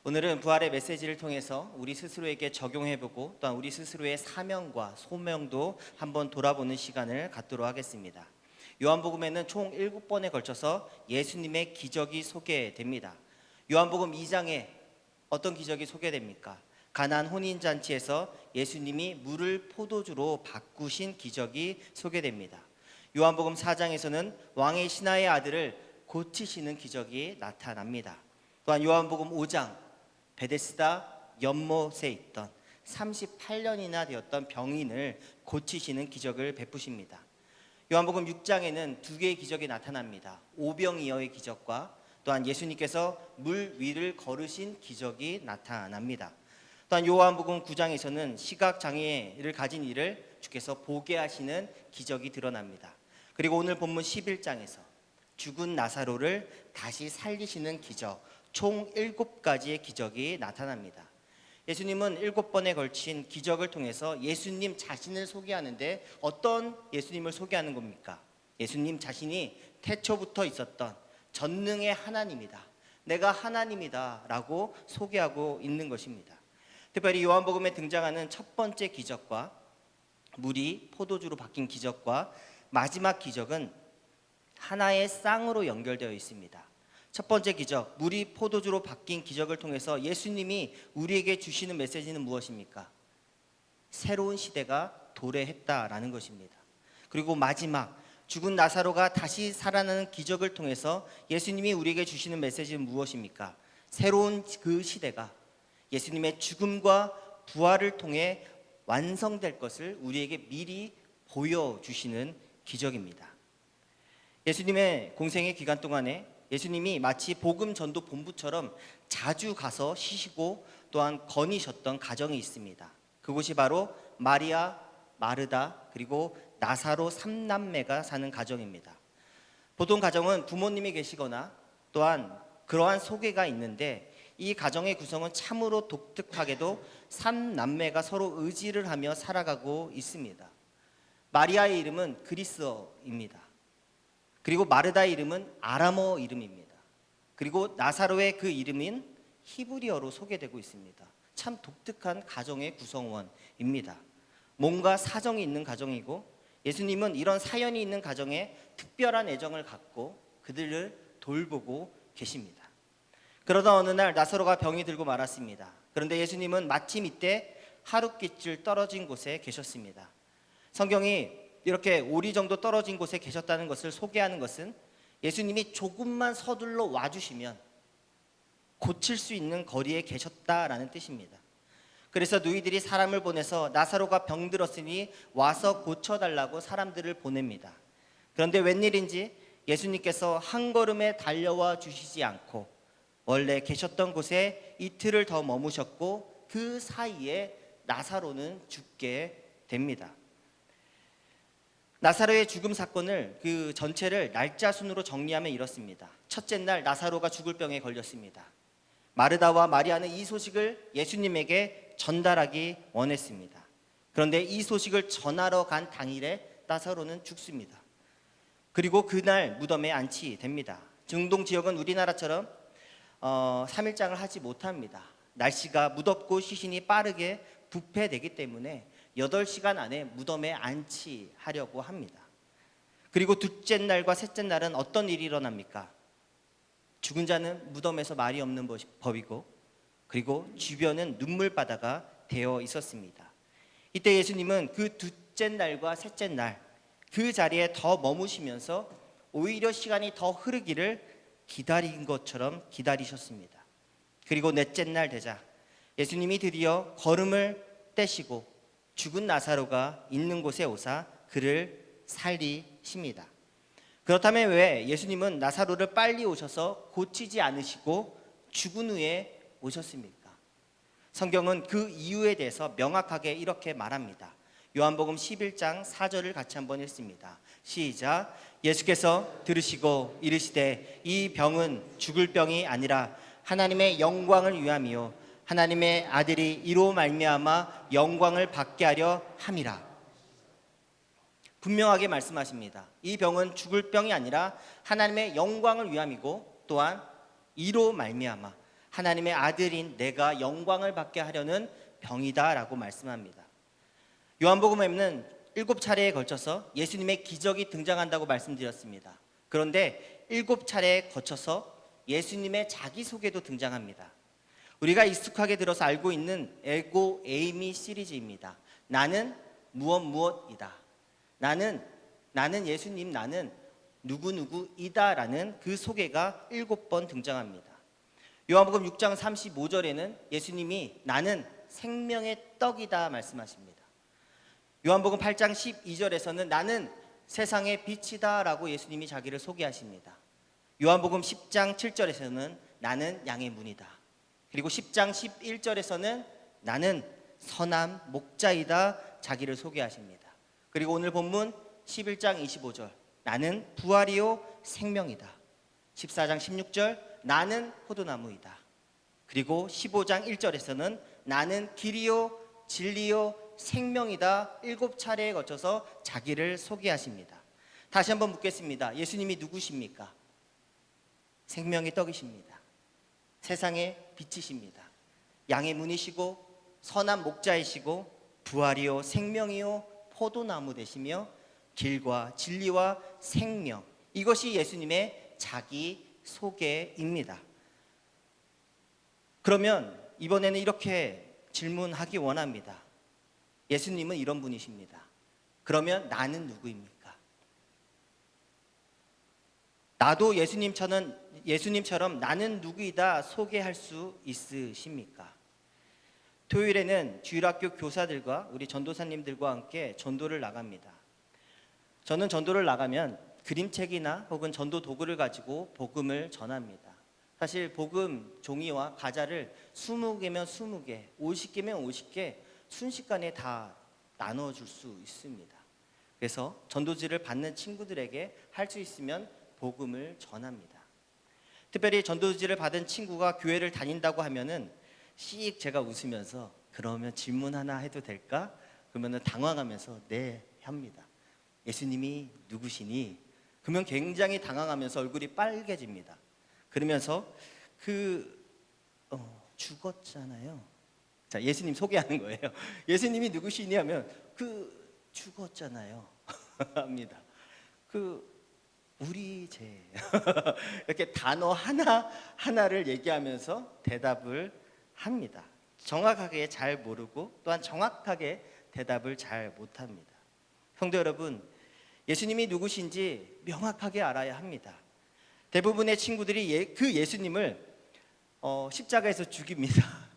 오늘은 부활의 메시지를 통해서 우리 스스로에게 적용해보고 또한 우리 스스로의 사명과 소명도 한번 돌아보는 시간을 갖도록 하겠습니다. 요한복음에는 총 7번에 걸쳐서 예수님의 기적이 소개됩니다. 요한복음 2장에 어떤 기적이 소개됩니까? 가나안 혼인잔치에서 예수님이 물을 포도주로 바꾸신 기적이 소개됩니다. 요한복음 4장에서는 왕의 신하의 아들을 고치시는 기적이 나타납니다. 또한 요한복음 5장 베데스다 연못에 있던 38년이나 되었던 병인을 고치시는 기적을 베푸십니다. 요한복음 6장에는 두 개의 기적이 나타납니다. 오병이어의 기적과 또한 예수님께서 물 위를 걸으신 기적이 나타납니다. 또한 요한복음 9장에서는 시각장애를 가진 이를 주께서 보게 하시는 기적이 드러납니다. 그리고 오늘 본문 11장에서 죽은 나사로를 다시 살리시는 기적, 총 7가지의 기적이 나타납니다. 예수님은 7번에 걸친 기적을 통해서 예수님 자신을 소개하는데 어떤 예수님을 소개하는 겁니까? 예수님 자신이 태초부터 있었던 전능의 하나님이다, 내가 하나님이다 라고 소개하고 있는 것입니다. 특별히 요한복음에 등장하는 첫 번째 기적과 물이 포도주로 바뀐 기적과 마지막 기적은 하나의 쌍으로 연결되어 있습니다. 첫 번째 기적, 물이 포도주로 바뀐 기적을 통해서 예수님이 우리에게 주시는 메시지는 무엇입니까? 새로운 시대가 도래했다라는 것입니다. 그리고 마지막, 죽은 나사로가 다시 살아나는 기적을 통해서 예수님이 우리에게 주시는 메시지는 무엇입니까? 새로운 그 시대가 예수님의 죽음과 부활을 통해 완성될 것을 우리에게 미리 보여주시는 기적입니다. 예수님의 공생의 기간 동안에 예수님이 마치 복음 전도 본부처럼 자주 가서 쉬시고 또한 거니셨던 가정이 있습니다. 그곳이 바로 마리아, 마르다 그리고 나사로 3남매가 사는 가정입니다. 보통 가정은 부모님이 계시거나 또한 그러한 소개가 있는데 이 가정의 구성은 참으로 독특하게도 3남매가 서로 의지를 하며 살아가고 있습니다. 마리아의 이름은 그리스어입니다. 그리고 마르다의 이름은 아람어 이름입니다. 그리고 나사로의 그 이름인 히브리어로 소개되고 있습니다. 참 독특한 가정의 구성원입니다. 뭔가 사정이 있는 가정이고 예수님은 이런 사연이 있는 가정에 특별한 애정을 갖고 그들을 돌보고 계십니다. 그러다 어느 날 나사로가 병이 들고 말았습니다. 그런데 예수님은 마침 이때 하룻길쯤 떨어진 곳에 계셨습니다. 성경이 이렇게 오리 정도 떨어진 곳에 계셨다는 것을 소개하는 것은 예수님이 조금만 서둘러 와주시면 고칠 수 있는 거리에 계셨다라는 뜻입니다. 그래서 누이들이 사람을 보내서 나사로가 병들었으니 와서 고쳐달라고 사람들을 보냅니다. 그런데 웬일인지 예수님께서 한 걸음에 달려와 주시지 않고 원래 계셨던 곳에 이틀을 더 머무셨고 그 사이에 나사로는 죽게 됩니다. 나사로의 죽음 사건을 그 전체를 날짜 순으로 정리하면 이렇습니다. 첫째 날 나사로가 죽을 병에 걸렸습니다. 마르다와 마리아는 이 소식을 예수님에게 전달하기 원했습니다. 그런데 이 소식을 전하러 간 당일에 나사로는 죽습니다. 그리고 그날 무덤에 안치됩니다. 중동 지역은 우리나라처럼 3일장을 하지 못합니다. 날씨가 무덥고 시신이 빠르게 부패되기 때문에 8시간 안에 무덤에 안치하려고 합니다. 그리고 둘째 날과 셋째 날은 어떤 일이 일어납니까? 죽은 자는 무덤에서 말이 없는 법이고 그리고 주변은 눈물바다가 되어 있었습니다. 이때 예수님은 그 둘째 날과 셋째 날 그 자리에 더 머무시면서 오히려 시간이 더 흐르기를 기다린 것처럼 기다리셨습니다. 그리고 넷째 날 되자 예수님이 드디어 걸음을 떼시고 죽은 나사로가 있는 곳에 오사 그를 살리십니다. 그렇다면 왜 예수님은 나사로를 빨리 오셔서 고치지 않으시고 죽은 후에 오셨습니까? 성경은 그 이유에 대해서 명확하게 이렇게 말합니다. 요한복음 11장 4절을 같이 한번 읽습니다. 시작. 예수께서 들으시고 이르시되 이 병은 죽을 병이 아니라 하나님의 영광을 위함이요 하나님의 아들이 이로 말미암아 영광을 받게 하려 함이라. 분명하게 말씀하십니다. 이 병은 죽을 병이 아니라 하나님의 영광을 위함이고 또한 이로 말미암아 하나님의 아들인 내가 영광을 받게 하려는 병이다라고 말씀합니다. 요한복음에는 7차례에 걸쳐서 예수님의 기적이 등장한다고 말씀드렸습니다. 그런데 7차례에 거쳐서 예수님의 자기소개도 등장합니다. 우리가 익숙하게 들어서 알고 있는 에고 에이미 시리즈입니다. 나는 무엇이다. 나는 예수님, 나는 누구누구이다라는 그 소개가 7번 등장합니다. 요한복음 6장 35절에는 예수님이 나는 생명의 떡이다 말씀하십니다. 요한복음 8장 12절에서는 나는 세상의 빛이다 라고 예수님이 자기를 소개하십니다. 요한복음 10장 7절에서는 나는 양의 문이다. 그리고 10장 11절에서는 나는 선한 목자이다 자기를 소개하십니다. 그리고 오늘 본문 11장 25절 나는 부활이요 생명이다. 14장 16절 나는 포도나무이다. 그리고 15장 1절에서는 나는 길이요 진리요 생명이다. 7차례에 거쳐서 자기를 소개하십니다. 다시 한번 묻겠습니다. 예수님이 누구십니까? 생명의 떡이십니다. 세상의 빛이십니다. 양의 문이시고 선한 목자이시고 부활이요 생명이요 포도나무 되시며 길과 진리와 생명, 이것이 예수님의 자기 소개입니다. 그러면 이번에는 이렇게 질문하기 원합니다. 예수님은 이런 분이십니다. 그러면 나는 누구입니까? 나도 예수님처럼 나는 누구이다 소개할 수 있으십니까? 토요일에는 주일학교 교사들과 우리 전도사님들과 함께 전도를 나갑니다. 저는 전도를 나가면 그림책이나 혹은 전도 도구를 가지고 복음을 전합니다. 사실 복음 종이와 과자를 20개면 20개, 50개면 50개 순식간에 다 나눠줄 수 있습니다. 그래서 전도지를 받는 친구들에게 할 수 있으면 복음을 전합니다. 특별히 전도지를 받은 친구가 교회를 다닌다고 하면은 씩 제가 웃으면서 그러면 질문 하나 해도 될까? 그러면은 당황하면서 네 합니다. 예수님이 누구시니? 그러면 굉장히 당황하면서 얼굴이 빨개집니다. 그러면서 죽었잖아요. 자, 예수님 소개하는 거예요. 예수님이 누구시니 하면 죽었잖아요. 합니다. 우리 죄. 이렇게 단어 하나를 얘기하면서 대답을 합니다. 정확하게 잘 모르고 또한 정확하게 대답을 잘 못합니다. 성도 여러분, 예수님이 누구신지 명확하게 알아야 합니다. 대부분의 친구들이 그 예수님을 십자가에서 죽입니다.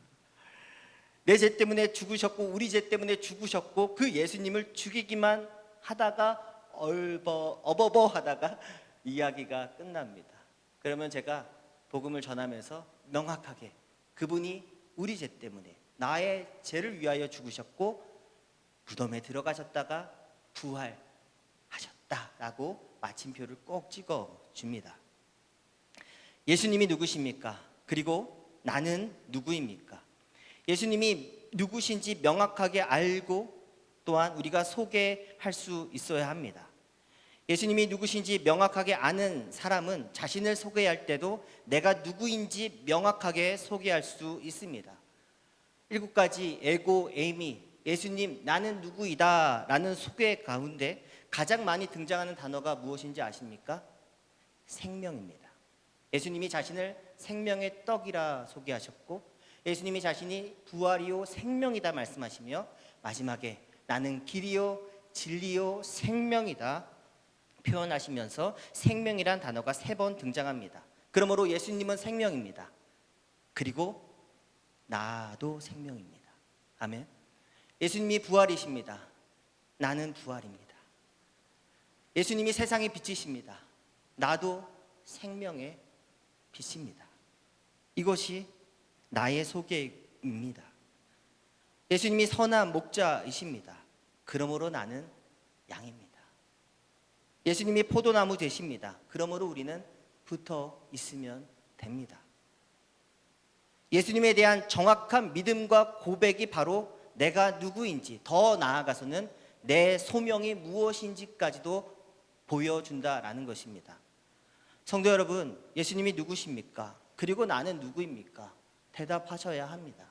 내 죄 때문에 죽으셨고 우리 죄 때문에 죽으셨고 그 예수님을 죽이기만 하다가 어버버 하다가 이야기가 끝납니다. 그러면 제가 복음을 전하면서 명확하게 그분이 우리 죄 때문에 나의 죄를 위하여 죽으셨고 무덤에 들어가셨다가 부활하셨다라고 마침표를 꼭 찍어줍니다. 예수님이 누구십니까? 그리고 나는 누구입니까? 예수님이 누구신지 명확하게 알고 또한 우리가 소개할 수 있어야 합니다. 예수님이 누구신지 명확하게 아는 사람은 자신을 소개할 때도 내가 누구인지 명확하게 소개할 수 있습니다. 7가지 에고 에이미 예수님 나는 누구이다 라는 소개 가운데 가장 많이 등장하는 단어가 무엇인지 아십니까? 생명입니다. 예수님이 자신을 생명의 떡이라 소개하셨고 예수님이 자신이 부활이요 생명이다 말씀하시며 마지막에 나는 길이요 진리요 생명이다 표현하시면서 생명이란 단어가 3번 등장합니다. 그러므로 예수님은 생명입니다. 그리고 나도 생명입니다. 아멘. 예수님이 부활이십니다. 나는 부활입니다. 예수님이 세상의 빛이십니다. 나도 생명의 빛입니다. 이것이 나의 소개입니다. 예수님이 선한 목자이십니다. 그러므로 나는 양입니다. 예수님이 포도나무 되십니다. 그러므로 우리는 붙어 있으면 됩니다. 예수님에 대한 정확한 믿음과 고백이 바로 내가 누구인지, 더 나아가서는 내 소명이 무엇인지까지도 보여준다라는 것입니다. 성도 여러분, 예수님이 누구십니까? 그리고 나는 누구입니까? 대답하셔야 합니다.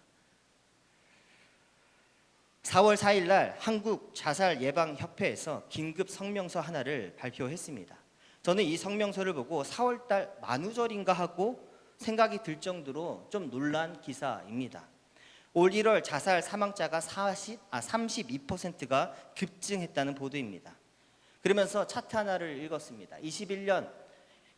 4월 4일 날 한국 자살 예방 협회에서 긴급 성명서 하나를 발표했습니다. 저는 이 성명서를 보고 4월 달 만우절인가 하고 생각이 들 정도로 좀 놀란 기사입니다. 올 1월 자살 사망자가 32%가 급증했다는 보도입니다. 그러면서 차트 하나를 읽었습니다. 21년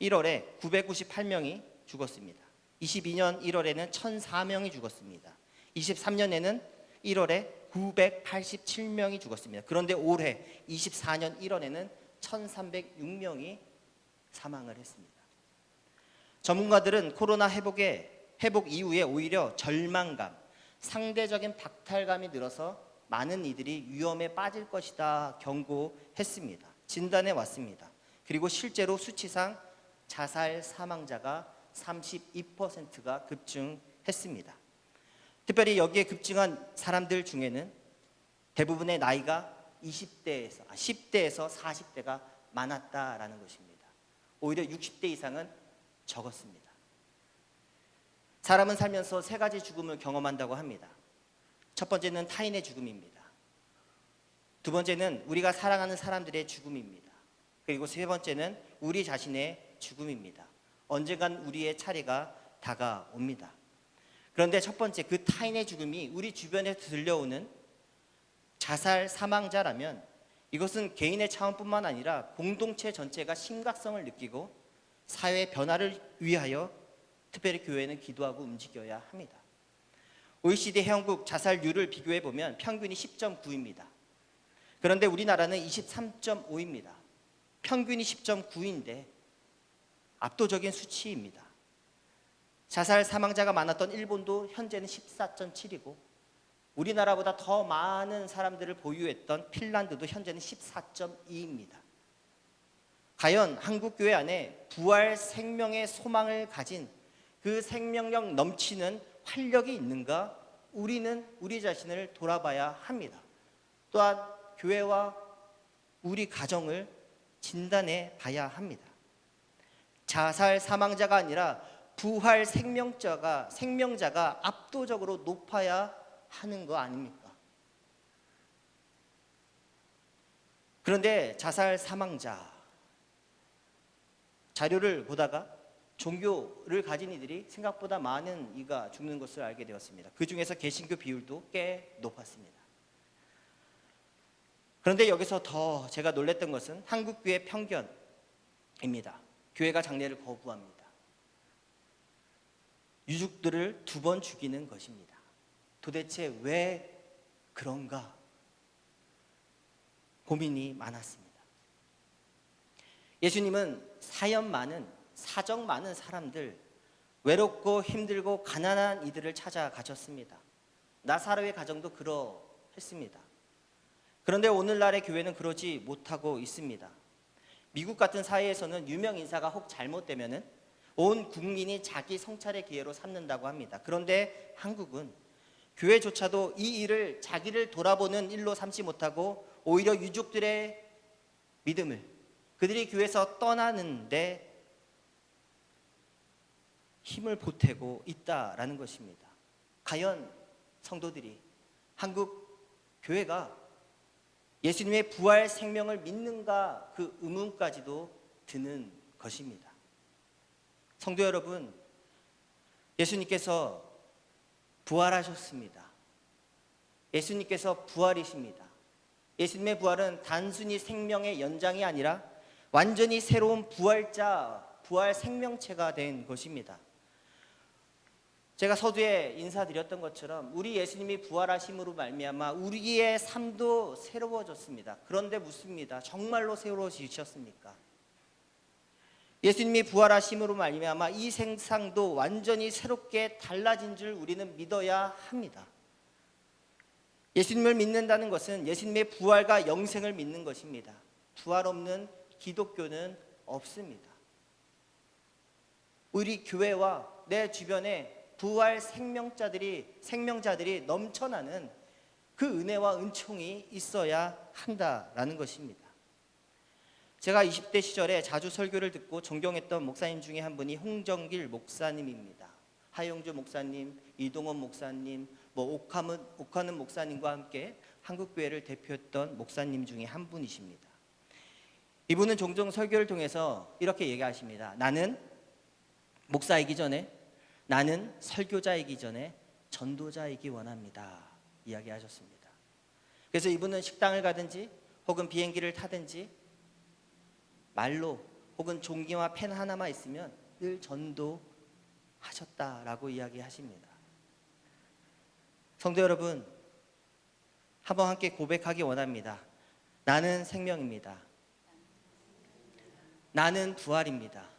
1월에 998명이 죽었습니다. 22년 1월에는 1004명이 죽었습니다. 23년에는 1월에 987명이 죽었습니다. 그런데 올해 24년 1월에는 1306명이 사망을 했습니다. 전문가들은 코로나 회복 이후에 오히려 절망감, 상대적인 박탈감이 늘어서 많은 이들이 위험에 빠질 것이다 경고했습니다. 진단해 왔습니다. 그리고 실제로 수치상 자살 사망자가 32%가 급증했습니다. 특별히 여기에 급증한 사람들 중에는 대부분의 나이가 10대에서 40대가 많았다라는 것입니다. 오히려 60대 이상은 적었습니다. 사람은 살면서 세 가지 죽음을 경험한다고 합니다. 첫 번째는 타인의 죽음입니다. 두 번째는 우리가 사랑하는 사람들의 죽음입니다. 그리고 세 번째는 우리 자신의 죽음입니다. 언젠간 우리의 차례가 다가옵니다. 그런데 첫 번째 그 타인의 죽음이 우리 주변에서 들려오는 자살 사망자라면 이것은 개인의 차원뿐만 아니라 공동체 전체가 심각성을 느끼고 사회 변화를 위하여 특별히 교회는 기도하고 움직여야 합니다. OECD 회원국 자살률을 비교해 보면 평균이 10.9입니다. 그런데 우리나라는 23.5입니다. 평균이 10.9인데 압도적인 수치입니다. 자살 사망자가 많았던 일본도 현재는 14.7이고 우리나라보다 더 많은 사람들을 보유했던 핀란드도 현재는 14.2입니다. 과연 한국교회 안에 부활 생명의 소망을 가진 그 생명력 넘치는 활력이 있는가? 우리는 우리 자신을 돌아봐야 합니다. 또한 교회와 우리 가정을 진단해 봐야 합니다. 자살 사망자가 아니라 부활 생명자가 압도적으로 높아야 하는 거 아닙니까? 그런데 자살 사망자 자료를 보다가 종교를 가진 이들이 생각보다 많은 이가 죽는 것을 알게 되었습니다. 그 중에서 개신교 비율도 꽤 높았습니다. 그런데 여기서 더 제가 놀랐던 것은 한국교회 편견입니다. 교회가 장례를 거부합니다. 유족들을 2번 죽이는 것입니다. 도대체 왜 그런가 고민이 많았습니다. 예수님은 사정 많은 사람들, 외롭고 힘들고 가난한 이들을 찾아가셨습니다. 나사로의 가정도 그러했습니다. 그런데 오늘날의 교회는 그러지 못하고 있습니다. 미국 같은 사회에서는 유명 인사가 혹 잘못되면은 온 국민이 자기 성찰의 기회로 삼는다고 합니다. 그런데 한국은 교회조차도 이 일을 자기를 돌아보는 일로 삼지 못하고 오히려 유족들의 믿음을 그들이 교회에서 떠나는데 힘을 보태고 있다라는 것입니다. 과연 성도들이 한국 교회가 예수님의 부활 생명을 믿는가 그 의문까지도 드는 것입니다. 성도 여러분, 예수님께서 부활하셨습니다. 예수님께서 부활이십니다. 예수님의 부활은 단순히 생명의 연장이 아니라 완전히 새로운 부활 생명체가 된 것입니다. 제가 서두에 인사드렸던 것처럼 우리 예수님이 부활하심으로 말미암아 우리의 삶도 새로워졌습니다. 그런데 묻습니다. 정말로 새로워지셨습니까? 예수님이 부활하심으로 말미암아 이 세상도 완전히 새롭게 달라진 줄 우리는 믿어야 합니다. 예수님을 믿는다는 것은 예수님의 부활과 영생을 믿는 것입니다. 부활 없는 기독교는 없습니다. 우리 교회와 내 주변에 부활 생명자들이 넘쳐나는 그 은혜와 은총이 있어야 한다라는 것입니다. 제가 20대 시절에 자주 설교를 듣고 존경했던 목사님 중에 한 분이 홍정길 목사님입니다. 하용주 목사님, 이동원 목사님, 옥하는 목사님과 함께 한국교회를 대표했던 목사님 중에 한 분이십니다. 이분은 종종 설교를 통해서 이렇게 얘기하십니다. 나는 목사이기 전에, 나는 설교자이기 전에 전도자이기 원합니다. 이야기하셨습니다. 그래서 이분은 식당을 가든지 혹은 비행기를 타든지 말로 혹은 종이와 펜 하나만 있으면 늘 전도하셨다라고 이야기하십니다. 성도 여러분, 한번 함께 고백하기 원합니다. 나는 생명입니다. 나는 부활입니다.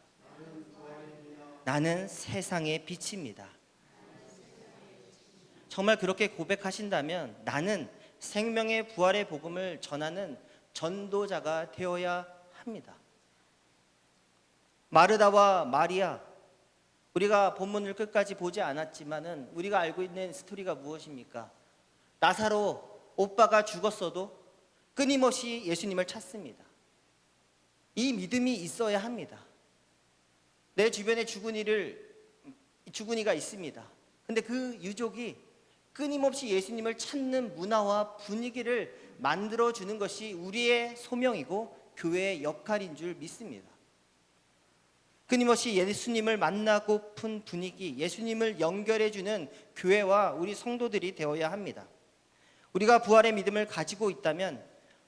나는 세상의 빛입니다. 정말 그렇게 고백하신다면 나는 생명의 부활의 복음을 전하는 전도자가 되어야 합니다. 마르다와 마리아, 우리가 본문을 끝까지 보지 않았지만은 우리가 알고 있는 스토리가 무엇입니까? 나사로 오빠가 죽었어도 끊임없이 예수님을 찾습니다. 이 믿음이 있어야 합니다. 내 주변에 죽은이가 있습니다. 근데 그 유족이 끊임없이 예수님을 찾는 문화와 분위기를 만들어주는 것이 우리의 소명이고 교회의 역할인 줄 믿습니다. 끊임없이 예수님을 만나고픈 분위기, 예수님을 연결해주는 교회와 우리 성도들이 되어야 합니다. 우리가 부활의 믿음을 가지고 있다면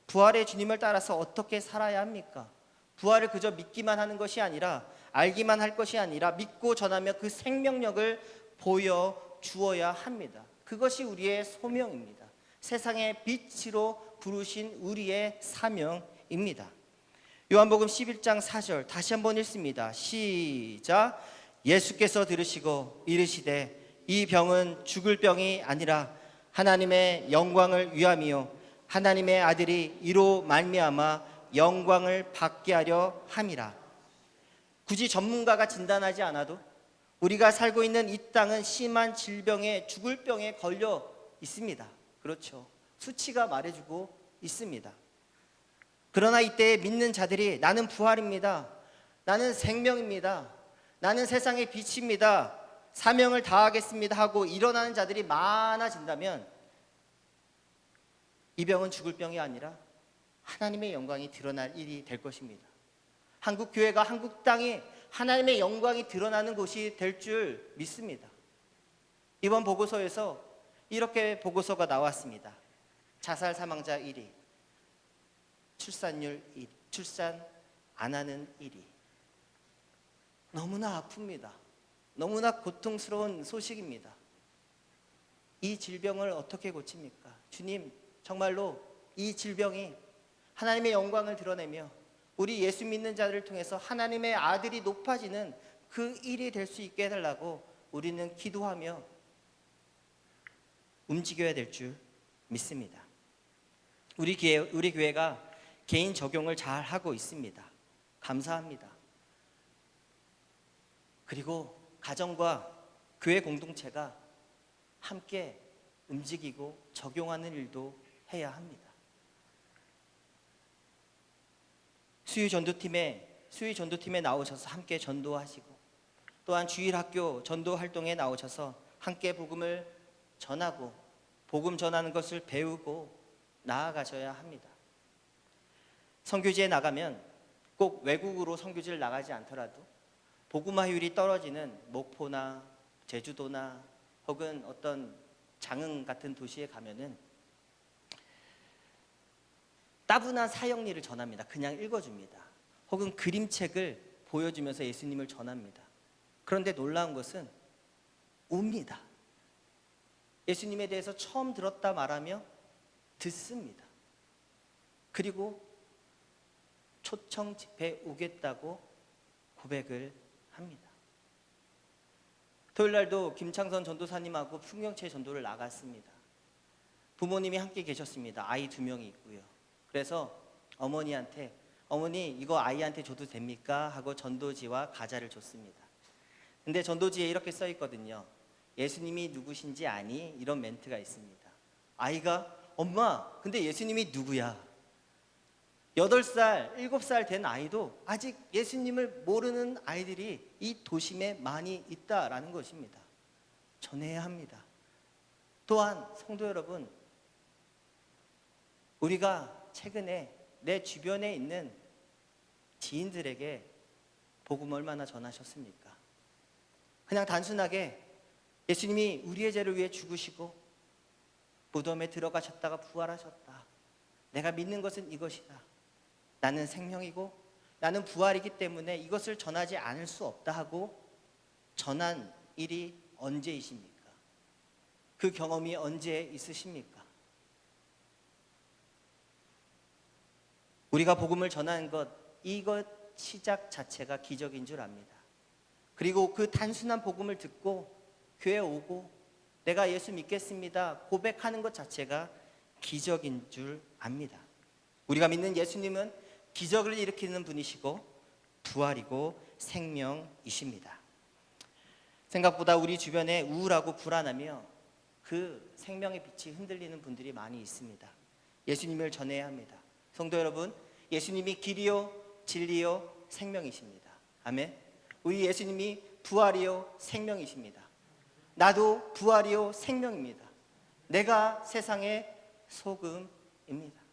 부활의 주님을 따라서 어떻게 살아야 합니까? 부활을 그저 믿기만 하는 것이 아니라, 알기만 할 것이 아니라 믿고 전하며 그 생명력을 보여주어야 합니다. 그것이 우리의 소명입니다. 세상의 빛으로 부르신 우리의 사명입니다. 요한복음 11장 4절 다시 한번 읽습니다. 시작. 예수께서 들으시고 이르시되 이 병은 죽을 병이 아니라 하나님의 영광을 위함이요 하나님의 아들이 이로 말미암아 영광을 받게 하려 함이라. 굳이 전문가가 진단하지 않아도 우리가 살고 있는 이 땅은 심한 질병에, 죽을 병에 걸려 있습니다. 그렇죠. 수치가 말해주고 있습니다. 그러나 이때 믿는 자들이 나는 부활입니다, 나는 생명입니다, 나는 세상의 빛입니다, 사명을 다하겠습니다 하고 일어나는 자들이 많아진다면 이 병은 죽을 병이 아니라 하나님의 영광이 드러날 일이 될 것입니다. 한국 교회가, 한국 땅이 하나님의 영광이 드러나는 곳이 될 줄 믿습니다. 이번 보고서에서 이렇게 보고서가 나왔습니다. 자살 사망자 1위, 출산율 1위, 출산 안 하는 1위. 너무나 아픕니다. 너무나 고통스러운 소식입니다. 이 질병을 어떻게 고칩니까? 주님, 정말로 이 질병이 하나님의 영광을 드러내며 우리 예수 믿는 자들을 통해서 하나님의 아들이 높아지는 그 일이 될 수 있게 해달라고 우리는 기도하며 움직여야 될 줄 믿습니다. 우리 교회가 개인 적용을 잘 하고 있습니다. 감사합니다. 그리고 가정과 교회 공동체가 함께 움직이고 적용하는 일도 해야 합니다. 수유 전도팀에 나오셔서 함께 전도하시고, 또한 주일학교 전도 활동에 나오셔서 함께 복음을 전하고 복음 전하는 것을 배우고 나아가셔야 합니다. 선교지에 나가면 꼭 외국으로 선교지를 나가지 않더라도 복음화율이 떨어지는 목포나 제주도나 혹은 어떤 장흥 같은 도시에 가면은 따분한 사역리를 전합니다. 그냥 읽어줍니다. 혹은 그림책을 보여주면서 예수님을 전합니다. 그런데 놀라운 것은 웁니다. 예수님에 대해서 처음 들었다 말하며 듣습니다. 그리고 초청 집회에 오겠다고 고백을 합니다. 토요일 날도 김창선 전도사님하고 풍경채 전도를 나갔습니다. 부모님이 함께 계셨습니다. 아이 2명이 있고요. 그래서 어머니한테, 어머니 이거 아이한테 줘도 됩니까? 하고 전도지와 과자를 줬습니다. 근데 전도지에 이렇게 써 있거든요. 예수님이 누구신지 아니? 이런 멘트가 있습니다. 아이가 엄마 근데 예수님이 누구야? 8살, 7살 된 아이도 아직 예수님을 모르는 아이들이 이 도심에 많이 있다라는 것입니다. 전해야 합니다. 또한 성도 여러분, 우리가 최근에 내 주변에 있는 지인들에게 복음 얼마나 전하셨습니까? 그냥 단순하게 예수님이 우리의 죄를 위해 죽으시고 무덤에 들어가셨다가 부활하셨다. 내가 믿는 것은 이것이다. 나는 생명이고 나는 부활이기 때문에 이것을 전하지 않을 수 없다 하고 전한 일이 언제이십니까? 그 경험이 언제 있으십니까? 우리가 복음을 전하는 것, 이것 시작 자체가 기적인 줄 압니다. 그리고 그 단순한 복음을 듣고 교회 오고 내가 예수 믿겠습니다 고백하는 것 자체가 기적인 줄 압니다. 우리가 믿는 예수님은 기적을 일으키는 분이시고 부활이고 생명이십니다. 생각보다 우리 주변에 우울하고 불안하며 그 생명의 빛이 흔들리는 분들이 많이 있습니다. 예수님을 전해야 합니다. 성도 여러분, 예수님이 길이요 진리요 생명이십니다. 아멘. 우리 예수님이 부활이요 생명이십니다. 나도 부활이요 생명입니다. 내가 세상의 소금입니다.